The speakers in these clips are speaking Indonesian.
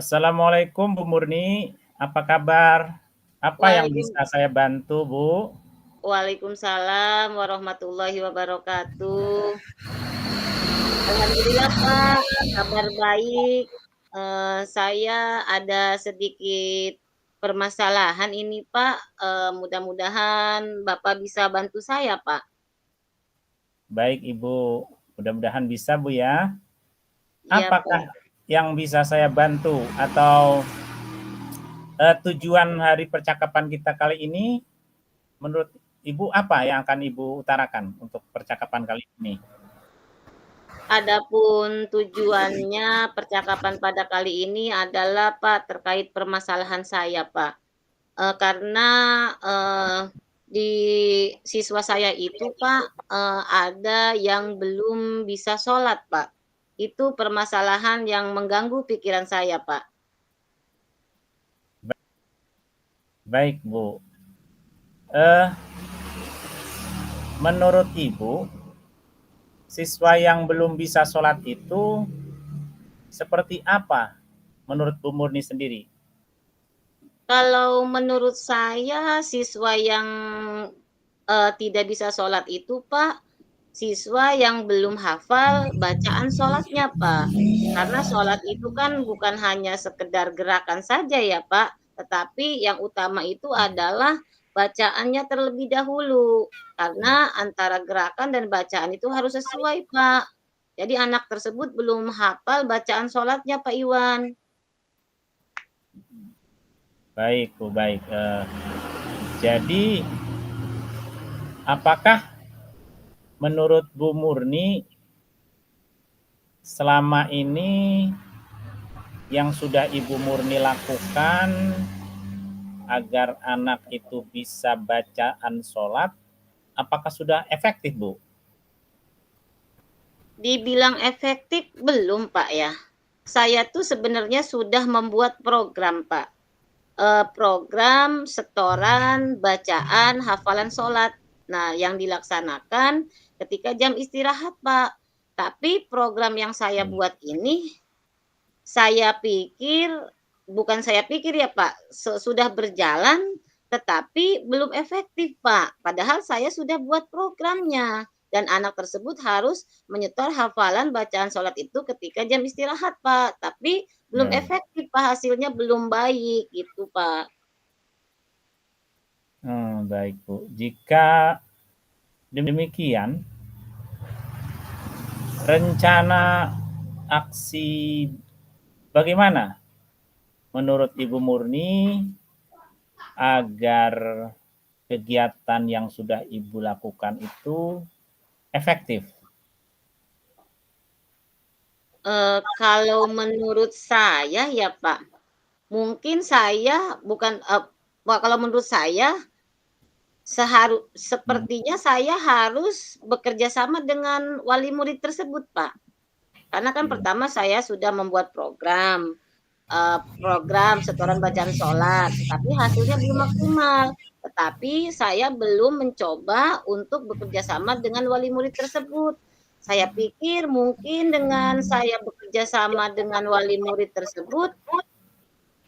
Assalamualaikum Bu Murni, apa kabar? Apa yang Waalaikum bisa saya bantu, Bu? Waalaikumsalam warahmatullahi wabarakatuh. Alhamdulillah Pak, kabar baik. Saya ada sedikit permasalahan ini Pak, mudah-mudahan Bapak bisa bantu saya Pak. Baik Ibu, mudah-mudahan bisa Bu ya. Iya Apakah Pak. yang bisa saya bantu atau tujuan hari percakapan kita kali ini menurut Ibu apa yang akan Ibu utarakan untuk percakapan kali ini? Adapun tujuannya percakapan pada kali ini adalah Pak terkait permasalahan saya Pak. Karena, di siswa saya itu Pak, ada yang belum bisa sholat Pak. Itu permasalahan yang mengganggu pikiran saya Pak. Baik Bu, eh, menurut Ibu siswa yang belum bisa sholat itu seperti apa menurut Bu Murni sendiri? Kalau menurut saya siswa yang, tidak bisa sholat itu Pak, siswa yang belum hafal bacaan sholatnya Pak. Karena sholat itu kan bukan hanya sekedar gerakan saja ya Pak, tetapi yang utama itu adalah bacaannya terlebih dahulu. Karena antara gerakan dan bacaan itu harus sesuai Pak. Jadi anak tersebut belum hafal bacaan sholatnya Pak Iwan. Baik Bu, baik. Jadi apakah menurut Bu Murni selama ini yang sudah Ibu Murni lakukan agar anak itu bisa bacaan sholat, apakah sudah efektif Bu? Dibilang efektif belum Pak ya. Saya tuh sebenarnya sudah membuat program Pak. Program setoran, bacaan, hafalan sholat. Nah, yang dilaksanakan ketika jam istirahat, Pak. Tapi program yang saya buat ini, saya pikir, bukan saya pikir ya Pak, sudah berjalan, tetapi belum efektif Pak. Padahal saya sudah buat programnya. Dan anak tersebut harus menyetor hafalan bacaan sholat itu ketika jam istirahat Pak. Tapi belum Hmm. efektif Pak, hasilnya belum baik gitu Pak. Baik Bu. Jika demikian, rencana aksi bagaimana menurut Ibu Murni agar kegiatan yang sudah Ibu lakukan itu efektif? Kalau menurut saya ya Pak, mungkin saya bukan, kalau menurut saya sepertinya saya harus bekerja sama dengan wali murid tersebut, Pak. Karena kan Iya. pertama saya sudah membuat program setoran bacaan sholat, tetapi hasilnya belum maksimal. Tetapi saya belum mencoba untuk bekerja sama dengan wali murid tersebut. Saya pikir mungkin dengan saya bekerja sama dengan wali murid tersebut,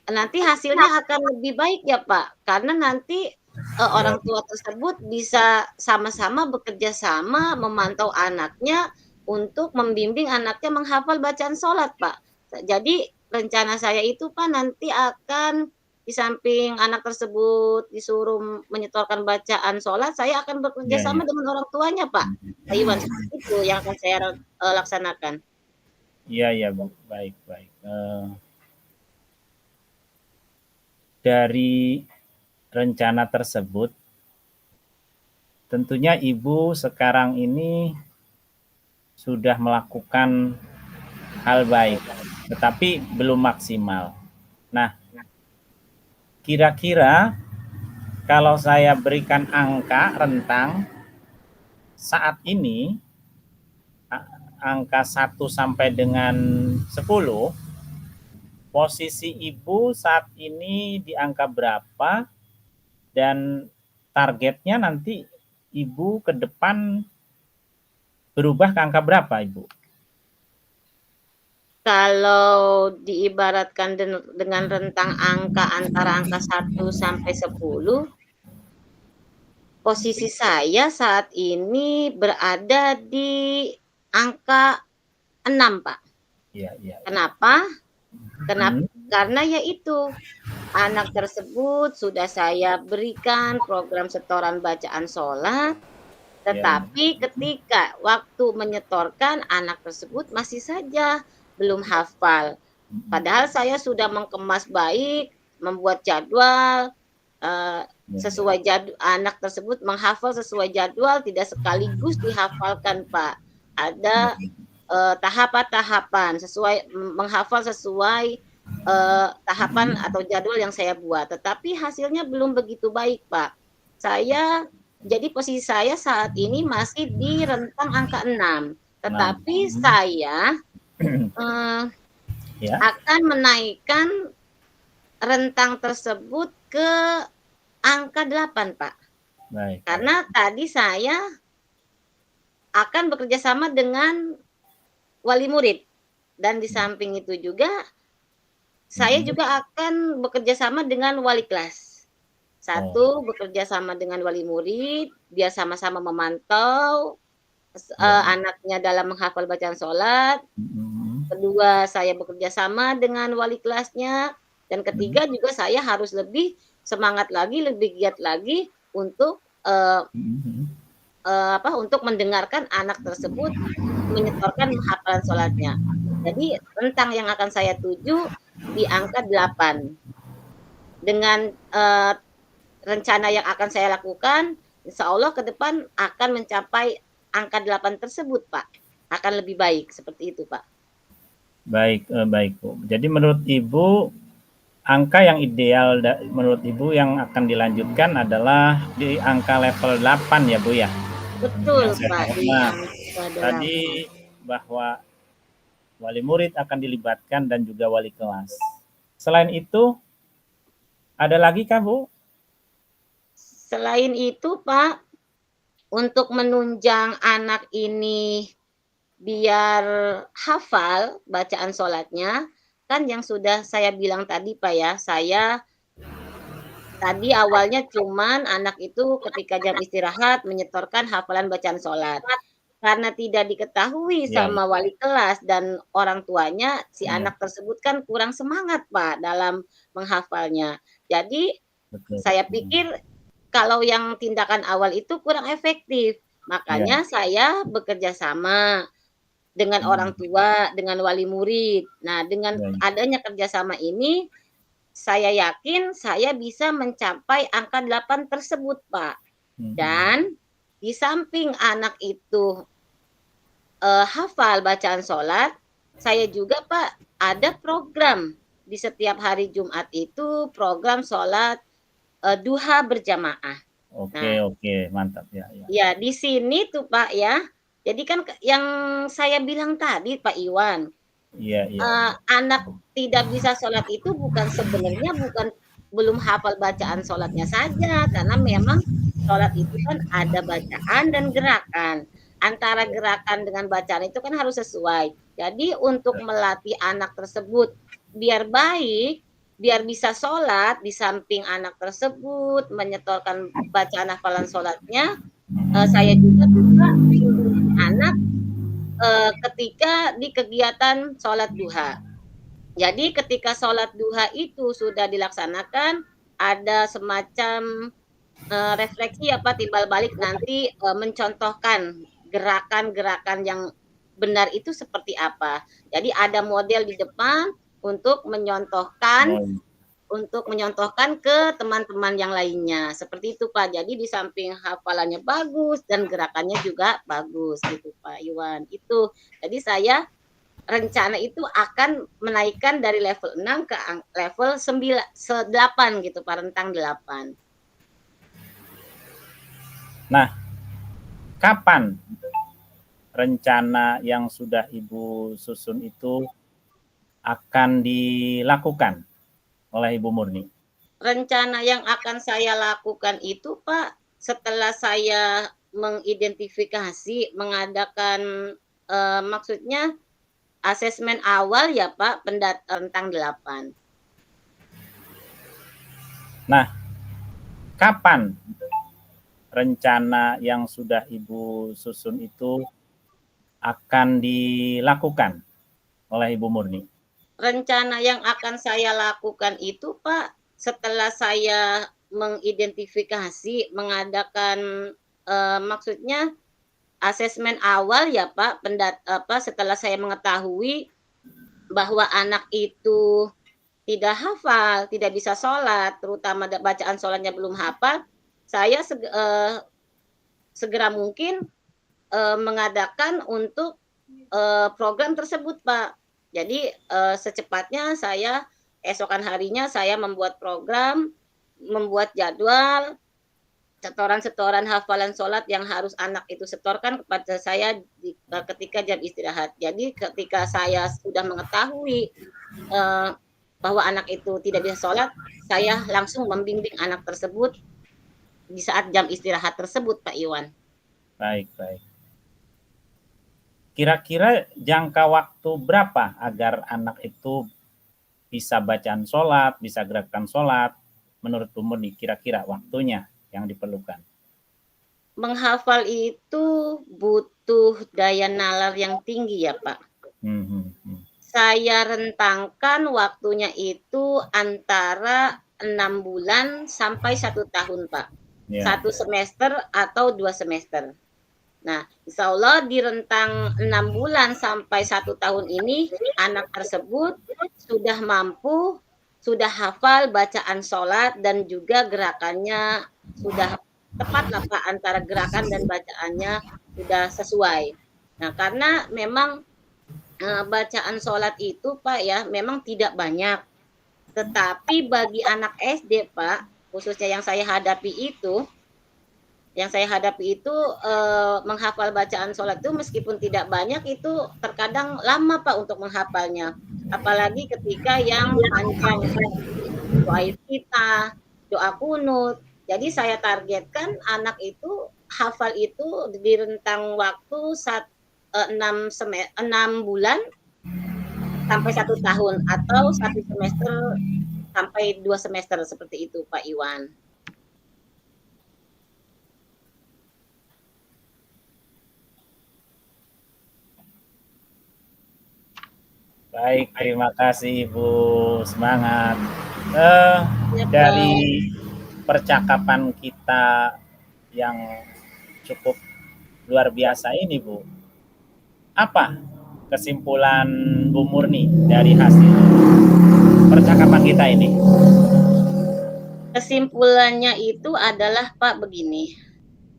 nanti hasilnya akan lebih baik ya, Pak. Karena nanti, orang tua tersebut bisa sama-sama bekerja sama memantau anaknya untuk membimbing anaknya menghafal bacaan sholat, Pak. Jadi rencana saya itu, Pak, nanti akan di samping anak tersebut disuruh menyetorkan bacaan sholat, saya akan bekerja Iya, iya. sama dengan orang tuanya, Pak. Pak Iwan, seperti itu yang akan saya, laksanakan. Iya, iya, Bu. Baik, baik. Dari rencana tersebut, tentunya Ibu sekarang ini sudah melakukan hal baik, tetapi belum maksimal. Nah, kira-kira kalau saya berikan angka rentang saat ini, angka 1 sampai dengan 10, posisi Ibu saat ini di angka berapa dan targetnya nanti Ibu ke depan berubah ke angka berapa, Ibu? Kalau diibaratkan dengan rentang angka antara angka 1 sampai 10, posisi saya saat ini berada di angka 6, Pak. Iya, iya. Kenapa? Hmm, Karena yaitu, anak tersebut sudah saya berikan program setoran bacaan sholat, iya, iya. tetapi ketika waktu menyetorkan, anak tersebut masih saja belum hafal. Padahal saya sudah mengemas baik, membuat jadwal, Iya, iya. sesuai anak tersebut menghafal sesuai jadwal, tidak sekaligus dihafalkan, Pak. Iya, Ada, tahapan-tahapan sesuai menghafal sesuai, tahapan atau jadwal yang saya buat, tetapi hasilnya belum begitu baik, Pak. Jadi posisi saya saat ini masih di rentang angka 6, 6. tetapi saya, eee, Ya, akan menaikkan rentang tersebut ke angka 8, Pak. baik, baik. Karena tadi saya akan bekerja sama dengan wali murid, dan di samping itu juga, saya Mhm. juga akan bekerja sama dengan wali kelas. Oh, Satu, bekerja sama dengan wali murid, biar sama-sama memantau, iya, iya. anaknya dalam menghafal bacaan sholat. Mhm. Kedua, saya bekerja sama dengan wali kelasnya, dan Mhm. ketiga juga saya harus lebih semangat lagi, lebih giat lagi untuk, Mhm, mhm. untuk mendengarkan anak tersebut menyetorkan hafalan sholatnya. Jadi rentang yang akan saya tuju di angka 8. Dengan, rencana yang akan saya lakukan, insya Allah ke depan akan mencapai angka 8 tersebut, Pak. Akan lebih baik, seperti itu, Pak. Baik, baik, Bu. Jadi menurut Ibu, angka yang ideal menurut Ibu yang akan dilanjutkan adalah di angka level 8 ya, Bu, ya? Betul, Yang saya Pak, tahu. di Nah, angka 8. tadi bahwa wali murid akan dilibatkan dan juga wali kelas. Selain itu, ada lagi kah, Bu? Selain itu, Pak, untuk menunjang anak ini biar hafal bacaan sholatnya, kan yang sudah saya bilang tadi, Pak, ya, saya tadi awalnya cuman anak itu ketika jam istirahat menyetorkan hafalan bacaan sholat. Karena tidak diketahui Iya, iya, sama wali kelas dan orang tuanya, si iya, anak tersebut kan kurang semangat, Pak, dalam menghafalnya. Jadi, betul. saya Mhm. pikir kalau yang tindakan awal itu kurang efektif. Iya. Makanya saya bekerja sama dengan orang Mhm. tua, dengan wali murid. Nah, dengan Iya, iya. adanya kerjasama ini, saya yakin saya bisa mencapai angka 8 tersebut, Pak. Mhm. Dan di samping anak itu hafal bacaan sholat, saya juga, Pak, ada program di setiap hari Jumat itu program sholat, duha berjamaah. Oke, Nah, oke, mantap ya, ya. ya di sini tuh, Pak, ya, jadi kan yang saya bilang tadi, Pak Iwan, Iya, iya. anak tidak bisa sholat itu sebenarnya bukan belum hafal bacaan sholatnya saja, karena memang sholat itu kan ada bacaan dan gerakan. Antara Iya, gerakan dengan bacaan itu kan harus sesuai. Jadi untuk melatih anak tersebut biar baik, biar bisa sholat, di samping anak tersebut menyetorkan bacaan hafalan sholatnya, saya mhm. juga bisa bimbing anak, ketika di kegiatan sholat duha. Jadi ketika sholat duha itu sudah dilaksanakan, ada semacam, refleksi apa, timbal balik nanti, mencontohkan gerakan-gerakan yang benar itu seperti apa. Jadi ada model di depan untuk menyontohkan Oh, ke teman-teman yang lainnya, seperti itu, Pak. Jadi di samping hafalannya bagus dan gerakannya juga bagus gitu, Pak Iwan, itu. Jadi saya rencana itu akan menaikkan dari level 6 ke level 8 gitu, Pak, rentang 8. nah, kapan rencana yang sudah Ibu susun itu akan dilakukan oleh Ibu Murni? Rencana yang akan saya lakukan itu, Pak, setelah saya mengidentifikasi, mengadakan, maksudnya asesmen awal ya Pak, rentang 8. Nah, kapan rencana yang sudah Ibu susun itu akan dilakukan oleh Ibu Murni? Rencana yang akan saya lakukan itu Pak, setelah saya mengidentifikasi, mengadakan maksudnya asesmen awal ya Pak, setelah saya mengetahui bahwa anak itu tidak hafal, tidak bisa sholat, terutama bacaan sholatnya belum hafal, saya segera mungkin mengadakan untuk program tersebut Pak. Jadi secepatnya saya esokan harinya saya membuat program, membuat jadwal, setoran-setoran hafalan sholat yang harus anak itu setorkan kepada saya ketika jam istirahat. Jadi ketika saya sudah mengetahui bahwa anak itu tidak bisa sholat, saya langsung membimbing anak tersebut di saat jam istirahat tersebut, Pak Iwan. Baik, baik. Kira-kira jangka waktu berapa agar anak itu bisa bacaan sholat, bisa gerakan sholat? Menurut Bu Murni, kira-kira waktunya yang diperlukan? Menghafal itu butuh daya nalar yang tinggi ya Pak. Saya rentangkan waktunya itu antara 6 bulan sampai 1 tahun Pak. Yeah. 1 semester atau 2 semester. Nah, insya Allah di rentang 6 bulan sampai 1 tahun ini, anak tersebut sudah mampu, sudah hafal bacaan sholat dan juga gerakannya sudah tepat lah Pak, antara gerakan dan bacaannya sudah sesuai. Nah, karena memang bacaan sholat itu Pak ya, memang tidak banyak. Tetapi bagi anak SD Pak, khususnya yang saya hadapi itu, menghafal bacaan sholat itu meskipun tidak banyak itu terkadang lama Pak untuk menghafalnya. Apalagi ketika yang panjang, doa iftitah, doa kunut. Jadi saya targetkan anak itu hafal itu di rentang waktu 6 bulan sampai 1 tahun atau 1 semester sampai 2 semester seperti itu Pak Iwan. Baik, terima kasih Ibu, semangat. Dari percakapan kita yang cukup luar biasa ini Bu, apa kesimpulan Bu Murni dari hasil percakapan kita ini? Kesimpulannya itu adalah Pak begini,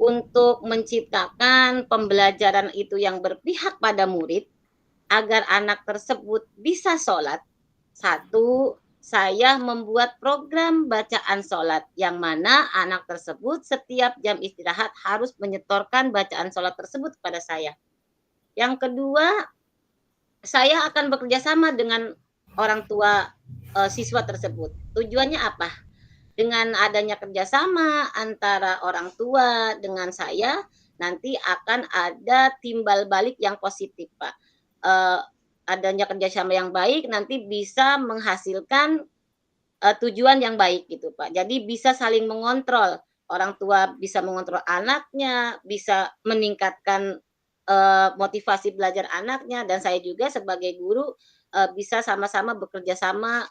untuk menciptakan pembelajaran itu yang berpihak pada murid, agar anak tersebut bisa sholat, 1, saya membuat program bacaan sholat, yang mana anak tersebut setiap jam istirahat harus menyetorkan bacaan sholat tersebut kepada saya. Yang kedua, saya akan bekerja sama dengan orang tua siswa tersebut. Tujuannya apa? Dengan adanya kerjasama antara orang tua dengan saya, nanti akan ada timbal balik yang positif, Pak. Adanya kerjasama yang baik nanti bisa menghasilkan tujuan yang baik gitu Pak. Jadi bisa saling mengontrol, orang tua bisa mengontrol anaknya, bisa meningkatkan motivasi belajar anaknya, dan saya juga sebagai guru bisa sama-sama bekerja sama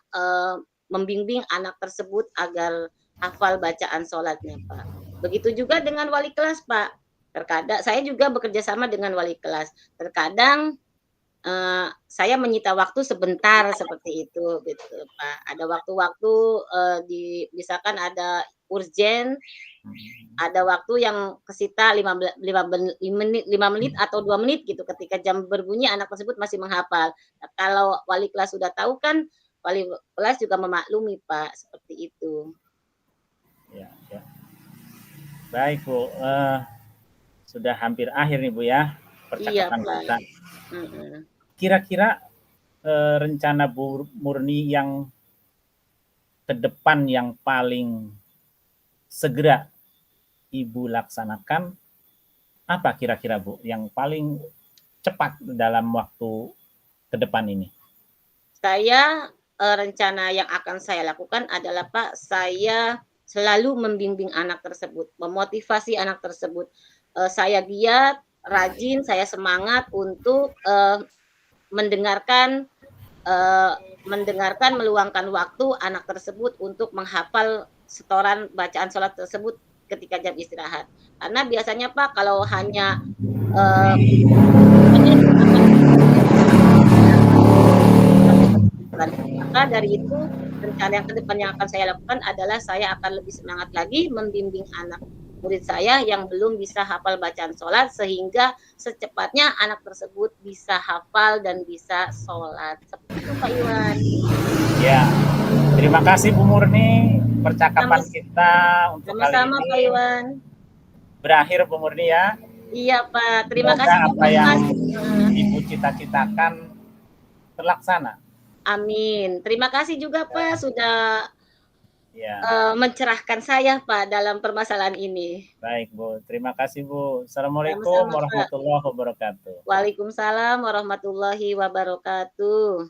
membimbing anak tersebut agar hafal bacaan sholatnya Pak. Begitu juga dengan wali kelas Pak. Terkadang saya juga bekerja sama dengan wali kelas. Terkadang saya menyita waktu sebentar seperti itu gitu Pak. Ada waktu-waktu misalkan ada urgen, ada waktu yang kesita 5 menit atau 2 menit gitu ketika jam berbunyi anak tersebut masih menghafal. Nah, kalau wali kelas sudah tahu kan, wali kelas juga memaklumi Pak, seperti itu. Ya, ya. Baik Bu, sudah hampir akhir nih Bu ya percakapan kita. Kira-kira rencana Bu Murni yang ke depan yang paling segera Ibu laksanakan apa kira-kira Bu? Yang paling cepat dalam waktu ke depan ini? Saya, rencana yang akan saya lakukan adalah Pak, saya selalu membimbing anak tersebut, memotivasi anak tersebut. Saya giat, rajin, saya semangat untuk, mendengarkan, eee, meluangkan waktu anak tersebut untuk menghafal setoran bacaan sholat tersebut ketika jam istirahat. Karena biasanya Pak, kalau hanya, eee, maka dari itu, rencana yang ke depan yang akan saya lakukan adalah saya akan lebih semangat lagi membimbing anak murid saya yang belum bisa hafal bacaan sholat, sehingga secepatnya anak tersebut bisa hafal dan bisa sholat. Seperti itu Pak Iwan. Ya, terima kasih Bu Murni. Sama Percakapan kita untuk kali sama-sama ini Pak Iwan. berakhir Bu Murni ya. Iya Pak, terima Semoga kasih apa juga yang Mas. Ibu cita-citakan terlaksana. Amin. Terima kasih juga Pak sudah, Ya, mencerahkan saya Pak dalam permasalahan ini. baik Bu. Terima kasih Bu. Assalamualaikum Sama-sama Pak. warahmatullahi wabarakatuh. Waalaikumsalam warahmatullahi wabarakatuh.